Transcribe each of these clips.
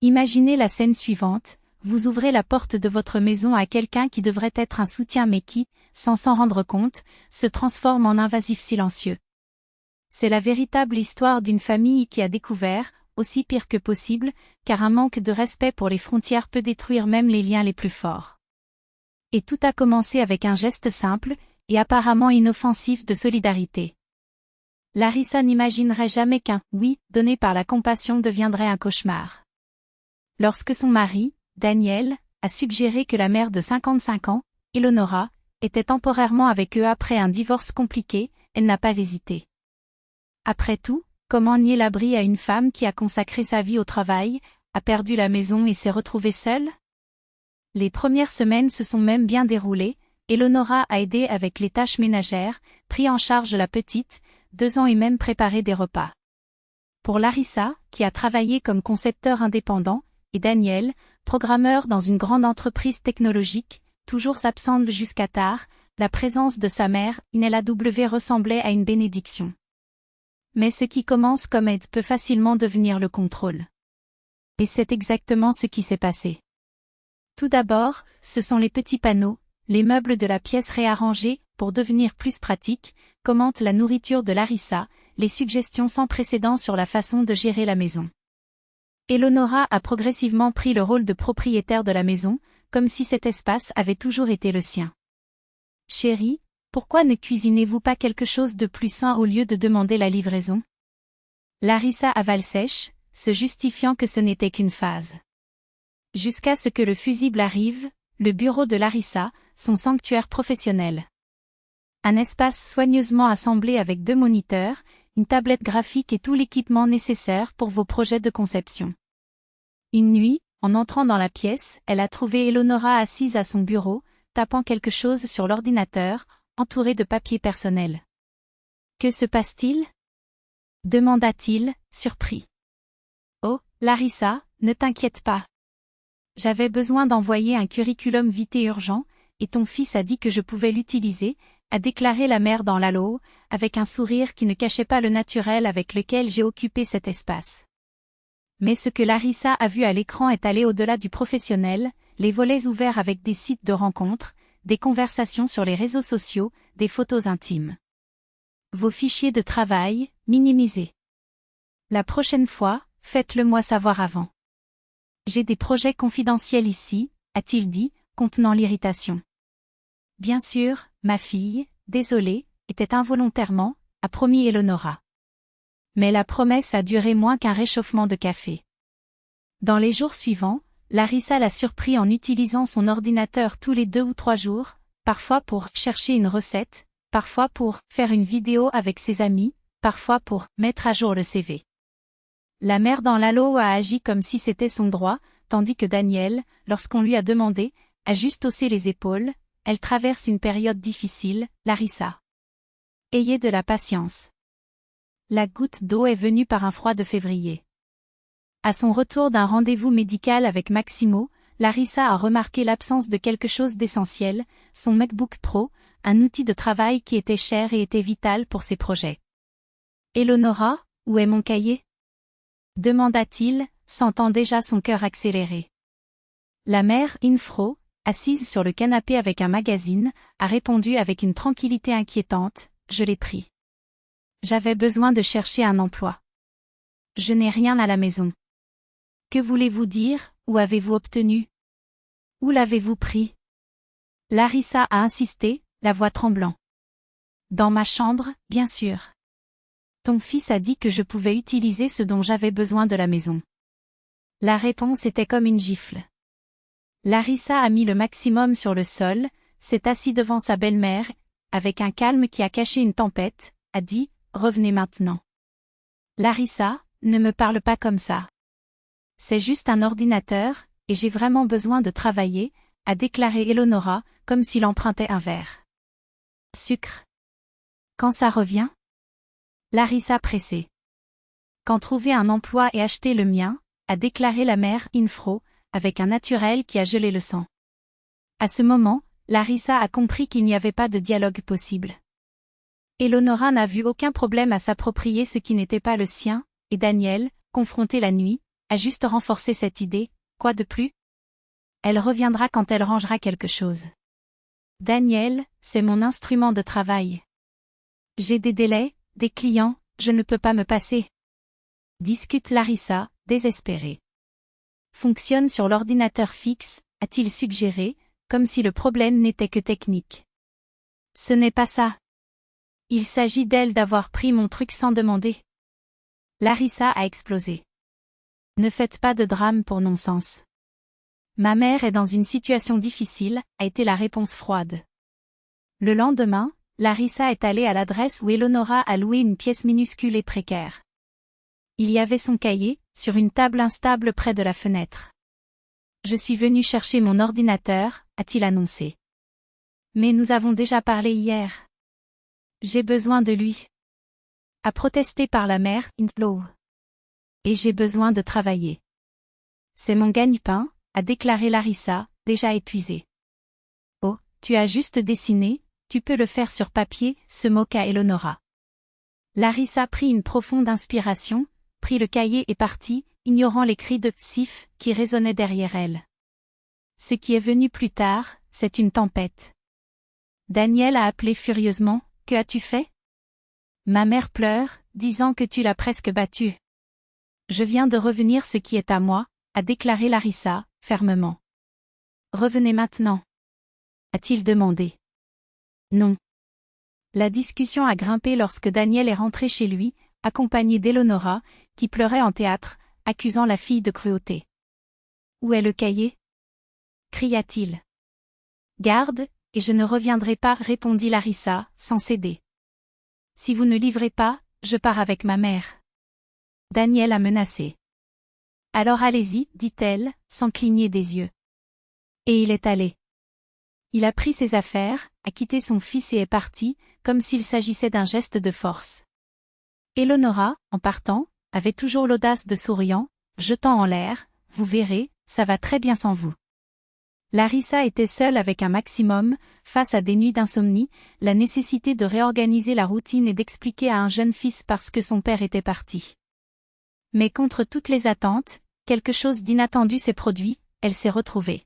Imaginez la scène suivante, vous ouvrez la porte de votre maison à quelqu'un qui devrait être un soutien mais qui, sans s'en rendre compte, se transforme en invasif silencieux. C'est la véritable histoire d'une famille qui a découvert, aussi pire que possible, car un manque de respect pour les frontières peut détruire même les liens les plus forts. Et tout a commencé avec un geste simple, et apparemment inoffensif de solidarité. Larissa n'imaginerait jamais qu'un « oui » donné par la compassion deviendrait un cauchemar. Lorsque son mari, Daniel, a suggéré que la mère de 55 ans, Eleonora, était temporairement avec eux après un divorce compliqué, elle n'a pas hésité. Après tout, comment nier l'abri à une femme qui a consacré sa vie au travail, a perdu la maison et s'est retrouvée seule? Les premières semaines se sont même bien déroulées, Eleonora a aidé avec les tâches ménagères, pris en charge la petite, 2 ans et même préparé des repas. Pour Larissa, qui a travaillé comme concepteur indépendant, et Daniel, programmeur dans une grande entreprise technologique, toujours absente jusqu'à tard, la présence de sa mère, Inela W ressemblait à une bénédiction. Mais ce qui commence comme aide peut facilement devenir le contrôle. Et c'est exactement ce qui s'est passé. Tout d'abord, ce sont les petits panneaux, les meubles de la pièce réarrangés, pour devenir plus pratiques, commente la nourriture de Larissa, les suggestions sans précédent sur la façon de gérer la maison. Eleonora a progressivement pris le rôle de propriétaire de la maison, comme si cet espace avait toujours été le sien. Chérie, pourquoi ne cuisinez-vous pas quelque chose de plus sain au lieu de demander la livraison? Larissa avale sèche, se justifiant que ce n'était qu'une phase. Jusqu'à ce que le fusible arrive, le bureau de Larissa, son sanctuaire professionnel. Un espace soigneusement assemblé avec 2 moniteurs, une tablette graphique et tout l'équipement nécessaire pour vos projets de conception. Une nuit, en entrant dans la pièce, elle a trouvé Eleonora assise à son bureau, tapant quelque chose sur l'ordinateur, entourée de papiers personnels. « Que se passe-t-il » demanda-t-il, surpris. « Oh, Larissa, ne t'inquiète pas. J'avais besoin d'envoyer un curriculum vitae urgent, et ton fils a dit que je pouvais l'utiliser, a déclaré la mère dans l'halo, avec un sourire qui ne cachait pas le naturel avec lequel j'ai occupé cet espace. Mais ce que Larissa a vu à l'écran est allé au-delà du professionnel, les volets ouverts avec des sites de rencontres, des conversations sur les réseaux sociaux, des photos intimes. Vos fichiers de travail, minimisés. La prochaine fois, faites-le moi savoir avant. J'ai des projets confidentiels ici, a-t-il dit, contenant l'irritation. Bien sûr, ma fille, désolée, était involontairement, a promis Eleonora. Mais la promesse a duré moins qu'un réchauffement de café. Dans les jours suivants, Larissa l'a surpris en utilisant son ordinateur tous les 2 ou 3 jours, parfois pour chercher une recette, parfois pour faire une vidéo avec ses amis, parfois pour mettre à jour le CV. La mère dans l'halo a agi comme si c'était son droit, tandis que Daniel, lorsqu'on lui a demandé, a juste haussé les épaules. Elle traverse une période difficile, Larissa. Ayez de la patience. La goutte d'eau est venue par un froid de février. À son retour d'un rendez-vous médical avec Maximo, Larissa a remarqué l'absence de quelque chose d'essentiel, son MacBook Pro, un outil de travail qui était cher et était vital pour ses projets. « Eleonora, où est mon cahier ?» demanda-t-il, sentant déjà son cœur accélérer. La mère Infro, assise sur le canapé avec un magazine, a répondu avec une tranquillité inquiétante, « Je l'ai pris. J'avais besoin de chercher un emploi. Je n'ai rien à la maison. » Que voulez-vous dire, où avez-vous obtenu? Où l'avez-vous pris? Larissa a insisté, la voix tremblant. Dans ma chambre, bien sûr. Ton fils a dit que je pouvais utiliser ce dont j'avais besoin de la maison. La réponse était comme une gifle. Larissa a mis le maximum sur le sol, s'est assise devant sa belle-mère, avec un calme qui a caché une tempête, a dit, « Revenez maintenant. » Larissa, ne me parle pas comme ça. C'est juste un ordinateur, et j'ai vraiment besoin de travailler, a déclaré Eleonora, comme s'il empruntait un verre. Sucre. Quand ça revient? Larissa pressée. Quand trouver un emploi et acheter le mien, a déclaré la mère Infro, avec un naturel qui a gelé le sang. À ce moment, Larissa a compris qu'il n'y avait pas de dialogue possible. Eleonora n'a vu aucun problème à s'approprier ce qui n'était pas le sien, et Daniel, confronté la nuit, a juste renforcé cette idée, quoi de plus? Elle reviendra quand elle rangera quelque chose. Daniel, c'est mon instrument de travail. J'ai des délais, des clients, je ne peux pas me passer. Discute Larissa, désespérée. Fonctionne sur l'ordinateur fixe, a-t-il suggéré, comme si le problème n'était que technique. Ce n'est pas ça. Il s'agit d'elle d'avoir pris mon truc sans demander. Larissa a explosé. Ne faites pas de drame pour non-sens. Ma mère est dans une situation difficile, a été la réponse froide. Le lendemain, Larissa est allée à l'adresse où Eleonora a loué une pièce minuscule et précaire. Il y avait son cahier, sur une table instable près de la fenêtre. Je suis venu chercher mon ordinateur, a-t-il annoncé. Mais nous avons déjà parlé hier. J'ai besoin de lui. A protesté par la mère, Inflow. Et j'ai besoin de travailler. C'est mon gagne-pain, a déclaré Larissa, déjà épuisée. Oh, tu as juste dessiné, tu peux le faire sur papier, se moqua Eleonora. Larissa prit une profonde inspiration, prit le cahier et partit, ignorant les cris de « Sif » qui résonnaient derrière elle. Ce qui est venu plus tard, c'est une tempête. Daniel a appelé furieusement, « Que as-tu fait ?» Ma mère pleure, disant que tu l'as presque battue. Je viens de revenir ce qui est à moi, a déclaré Larissa, fermement. Revenez maintenant. A-t-il demandé. Non. La discussion a grimpé lorsque Daniel est rentré chez lui, accompagné d'Eleonora, qui pleurait en théâtre, accusant la fille de cruauté. Où est le cahier? Cria-t-il. Garde, et je ne reviendrai pas, répondit Larissa, sans céder. Si vous ne livrez pas, je pars avec ma mère. Daniel a menacé. Alors allez-y, dit-elle, sans cligner des yeux. Et il est allé. Il a pris ses affaires, a quitté son fils et est parti, comme s'il s'agissait d'un geste de force. Eleonora, en partant, avait toujours l'audace de souriant, jetant en l'air, « Vous verrez, ça va très bien sans vous. » Larissa était seule avec un maximum, face à des nuits d'insomnie, la nécessité de réorganiser la routine et d'expliquer à un jeune fils parce que son père était parti. Mais contre toutes les attentes, quelque chose d'inattendu s'est produit, elle s'est retrouvée.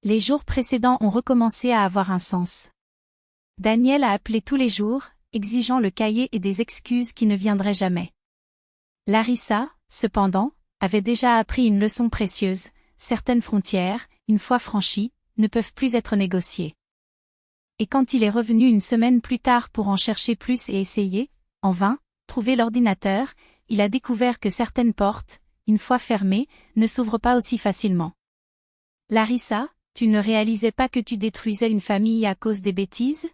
Les jours précédents ont recommencé à avoir un sens. Daniel a appelé tous les jours, exigeant le cahier et des excuses qui ne viendraient jamais. Larissa, cependant, avait déjà appris une leçon précieuse, certaines frontières, une fois franchies, ne peuvent plus être négociées. Et quand il est revenu une semaine plus tard pour en chercher plus et essayer, en vain, trouver l'ordinateur, il a découvert que certaines portes, une fois fermées, ne s'ouvrent pas aussi facilement. Larissa, tu ne réalisais pas que tu détruisais une famille à cause des bêtises?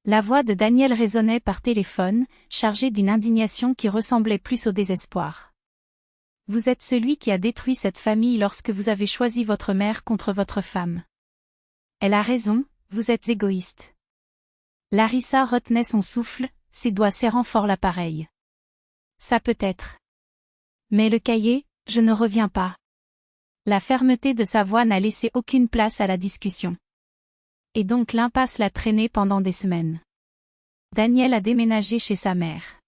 La voix de Daniel résonnait par téléphone, chargée d'une indignation qui ressemblait plus au désespoir. Vous êtes celui qui a détruit cette famille lorsque vous avez choisi votre mère contre votre femme. Elle a raison, vous êtes égoïste. Larissa retenait son souffle, ses doigts serrant fort l'appareil. Ça peut être. Mais le cahier, je ne reviens pas. La fermeté de sa voix n'a laissé aucune place à la discussion. Et donc l'impasse l'a traîné pendant des semaines. Daniel a déménagé chez sa mère.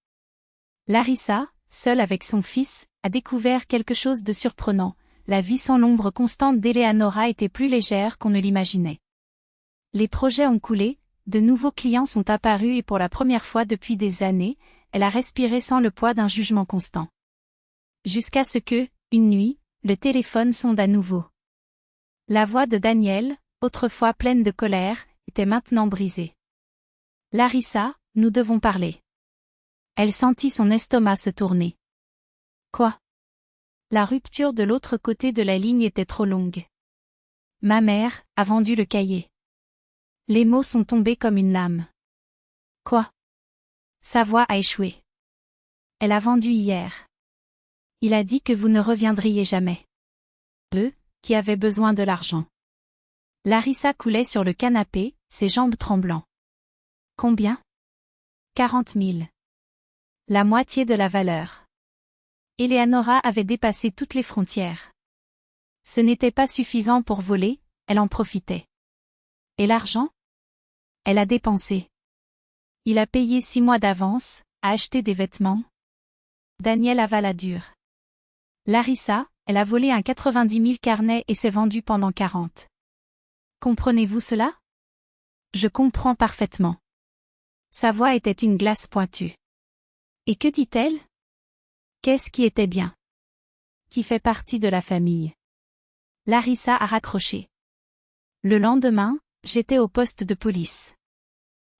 Larissa, seule avec son fils, a découvert quelque chose de surprenant, la vie sans l'ombre constante d'Eleonora était plus légère qu'on ne l'imaginait. Les projets ont coulé, de nouveaux clients sont apparus et pour la première fois depuis des années, elle a respiré sans le poids d'un jugement constant. Jusqu'à ce que, une nuit, le téléphone sonne à nouveau. La voix de Daniel, autrefois pleine de colère, était maintenant brisée. Larissa, nous devons parler. Elle sentit son estomac se tourner. Quoi? La rupture de l'autre côté de la ligne était trop longue. Ma mère a vendu le cahier. Les mots sont tombés comme une lame. Quoi? Sa voix a échoué. Elle a vendu hier. Il a dit que vous ne reviendriez jamais. Eux, qui avaient besoin de l'argent. Larissa coulait sur le canapé, ses jambes tremblant. Combien? 40 000. La moitié de la valeur. Eleonora avait dépassé toutes les frontières. Ce n'était pas suffisant pour voler, elle en profitait. Et l'argent? Elle a dépensé. Il a payé 6 mois d'avance, a acheté des vêtements. Daniel avala dur. Larissa, elle a volé un 90 000 carnet et s'est vendue pendant 40. Comprenez-vous cela? Je comprends parfaitement. Sa voix était une glace pointue. Et que dit-elle? Qu'est-ce qui était bien? Qui fait partie de la famille. Larissa a raccroché. Le lendemain, j'étais au poste de police.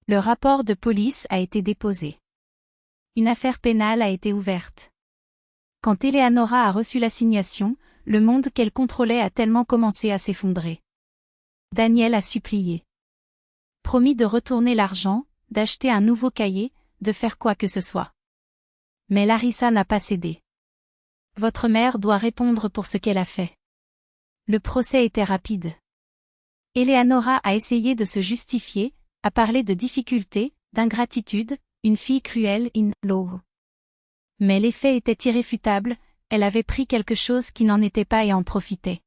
Le rapport de police a été déposé. Une affaire pénale a été ouverte. Quand Eleanora a reçu l'assignation, le monde qu'elle contrôlait a tellement commencé à s'effondrer. Daniel a supplié. Promis de retourner l'argent, d'acheter un nouveau cahier, de faire quoi que ce soit. Mais Larissa n'a pas cédé. Votre mère doit répondre pour ce qu'elle a fait. Le procès était rapide. Eleanora a essayé de se justifier, a parlé de difficultés, d'ingratitude, une fille cruelle in law. Mais les faits étaient irréfutables, elle avait pris quelque chose qui n'en était pas et en profitait.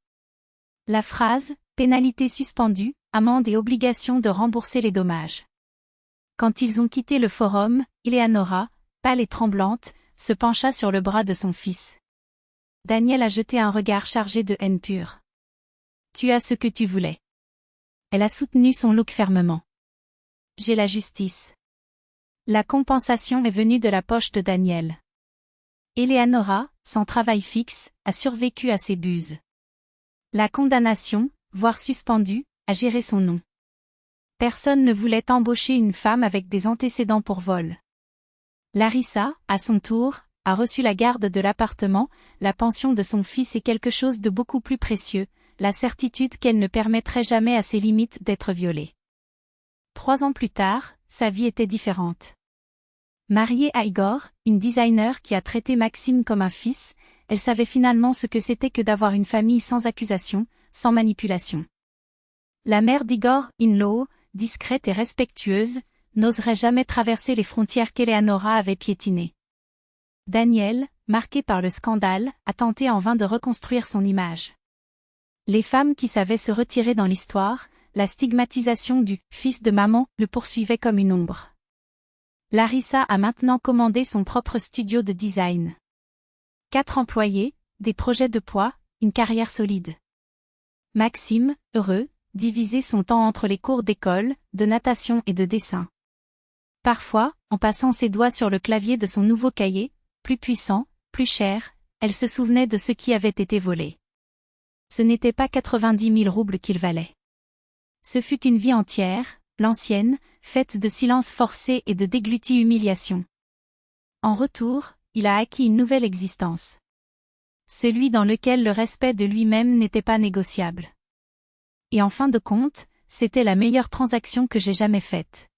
La phrase « pénalité suspendue, amende et obligation de rembourser les dommages ». Quand ils ont quitté le forum, Eleanora, pâle et tremblante, se pencha sur le bras de son fils. Daniel a jeté un regard chargé de haine pure. « Tu as ce que tu voulais. » Elle a soutenu son look fermement. « J'ai la justice. » La compensation est venue de la poche de Daniel. Eleanora, sans travail fixe, a survécu à ses buses. La condamnation, voire suspendue, a géré son nom. Personne ne voulait embaucher une femme avec des antécédents pour vol. Larissa, à son tour, a reçu la garde de l'appartement, la pension de son fils et quelque chose de beaucoup plus précieux, la certitude qu'elle ne permettrait jamais à ses limites d'être violée. 3 ans plus tard, sa vie était différente. Mariée à Igor, une designer qui a traité Maxime comme un fils, elle savait finalement ce que c'était que d'avoir une famille sans accusation, sans manipulation. La mère d'Igor, in-law, discrète et respectueuse, n'oserait jamais traverser les frontières qu'Eleanora avait piétinées. Daniel, marqué par le scandale, a tenté en vain de reconstruire son image. Les femmes qui savaient se retirer dans l'histoire, la stigmatisation du « fils de maman » le poursuivait comme une ombre. Larissa a maintenant commandé son propre studio de design. 4 employés, des projets de poids, une carrière solide. Maxime, heureux, divisait son temps entre les cours d'école, de natation et de dessin. Parfois, en passant ses doigts sur le clavier de son nouveau cahier, plus puissant, plus cher, elle se souvenait de ce qui avait été volé. Ce n'était pas 90 000 roubles qu'il valait. Ce fut une vie entière, l'ancienne, faite de silence forcé et de déglutis humiliation. En retour, il a acquis une nouvelle existence. Celui dans lequel le respect de lui-même n'était pas négociable. Et en fin de compte, c'était la meilleure transaction que j'ai jamais faite.